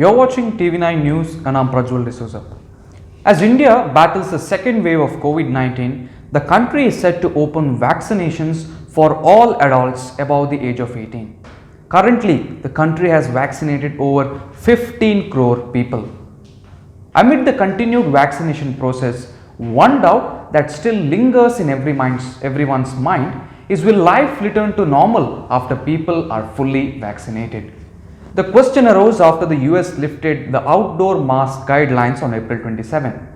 You're watching TV9 News and I'm Prajwal D'Souza. As India battles the second wave of COVID-19, the country is set to open vaccinations for all adults above the age of 18. Currently, the country has vaccinated over 15 crore people. Amid the continued vaccination process, one doubt that still lingers in everyone's mind is, will life return to normal after people are fully vaccinated? The question arose after the US lifted the outdoor mask guidelines on April 27.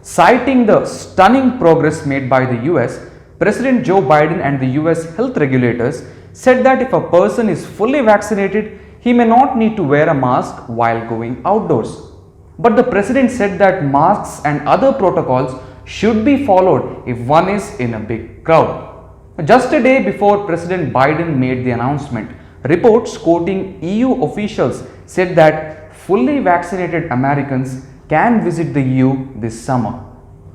Citing the stunning progress made by the US, President Joe Biden and the US health regulators said that if a person is fully vaccinated, he may not need to wear a mask while going outdoors. But the president said that masks and other protocols should be followed if one is in a big crowd. Just a day before President Biden made the announcement, reports quoting EU officials said that fully vaccinated Americans can visit the EU this summer.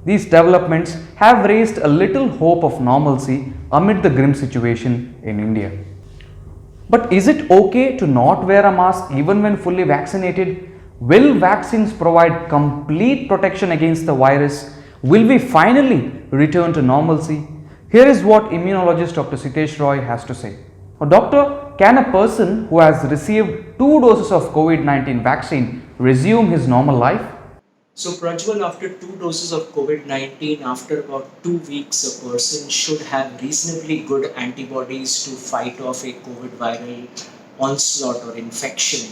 These developments have raised a little hope of normalcy amid the grim situation in India. But is it okay to not wear a mask even when fully vaccinated? Will vaccines provide complete protection against the virus? Will we finally return to normalcy? Here is what immunologist Dr. Sitesh Roy has to say. Doctor, can a person who has received 2 doses of COVID-19 vaccine resume his normal life? So Prajwal, after 2 doses of COVID-19, after about 2 weeks, a person should have reasonably good antibodies to fight off a COVID viral onslaught or infection.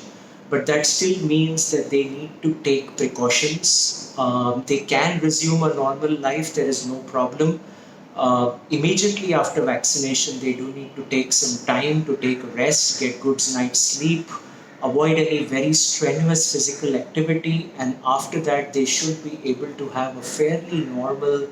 But that still means that they need to take precautions. They can resume a normal life, there is no problem. Immediately after vaccination, they do need to take some time to take a rest, get good night's sleep, avoid any very strenuous physical activity, and after that they should be able to have a fairly normal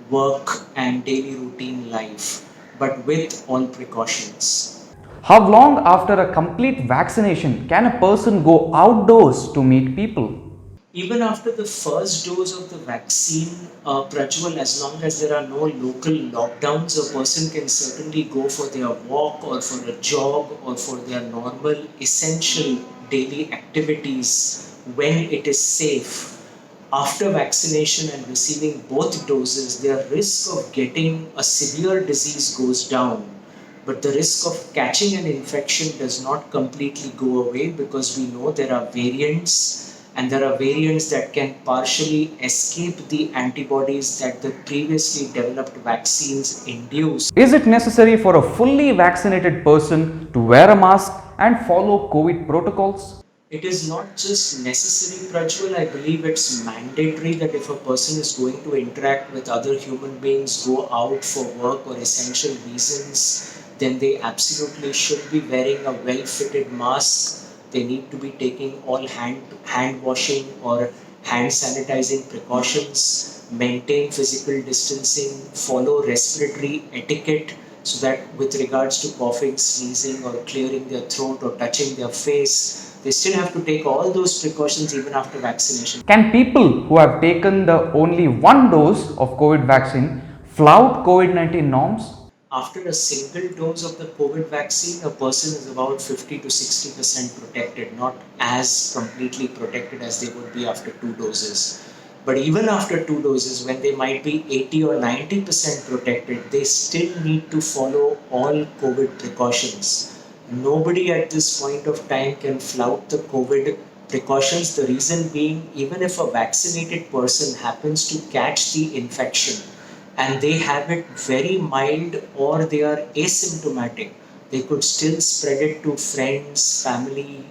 work and daily routine life, but with all precautions. How long after a complete vaccination can a person go outdoors to meet people? Even after the first dose of the vaccine, Prajwal, as long as there are no local lockdowns, a person can certainly go for their walk or for a jog or for their normal essential daily activities when it is safe. After vaccination and receiving both doses, their risk of getting a severe disease goes down. But the risk of catching an infection does not completely go away, because we know there are variants, and there are variants that can partially escape the antibodies that the previously developed vaccines induce. Is it necessary for a fully vaccinated person to wear a mask and follow COVID protocols? It is not just necessary, Prajwal. I believe it's mandatory that if a person is going to interact with other human beings, go out for work or essential reasons, then they absolutely should be wearing a well-fitted mask. They need to be taking all hand washing or hand sanitizing precautions, maintain physical distancing, follow respiratory etiquette, so that with regards to coughing, sneezing, or clearing their throat or touching their face, they still have to take all those precautions even after vaccination. Can people who have taken the only 1 dose of COVID vaccine flout COVID-19 norms? After a single dose of the COVID vaccine, a person is about 50 to 60% protected, not as completely protected as they would be after 2 doses. But even after 2 doses, when they might be 80 or 90% protected, they still need to follow all COVID precautions. Nobody at this point of time can flout the COVID precautions. The reason being, even if a vaccinated person happens to catch the infection, and they have it very mild or they are asymptomatic, they could still spread it to friends, family,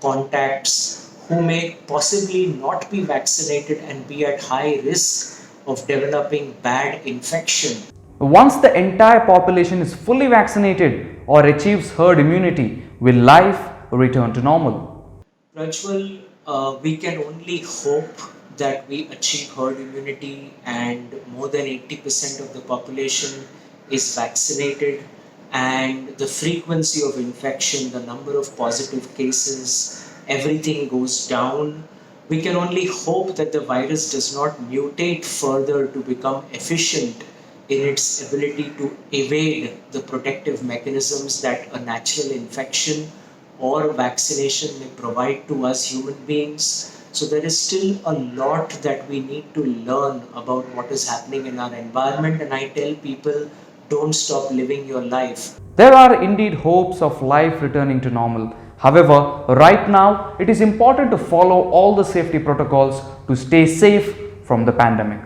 contacts who may possibly not be vaccinated and be at high risk of developing bad infection. Once the entire population is fully vaccinated or achieves herd immunity, will life return to normal? Prajwal, we can only hope that we achieve herd immunity and more than 80% of the population is vaccinated, and the frequency of infection, the number of positive cases, everything goes down. We can only hope that the virus does not mutate further to become efficient in its ability to evade the protective mechanisms that a natural infection or vaccination may provide to us human beings. So there is still a lot that we need to learn about what is happening in our environment, and I tell people, don't stop living your life. There are indeed hopes of life returning to normal. However, right now it is important to follow all the safety protocols to stay safe from the pandemic.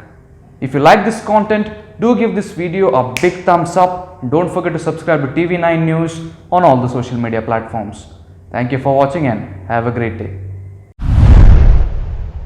If you like this content, do give this video a big thumbs up. Don't forget to subscribe to TV9 News on all the social media platforms. Thank you for watching and have a great day.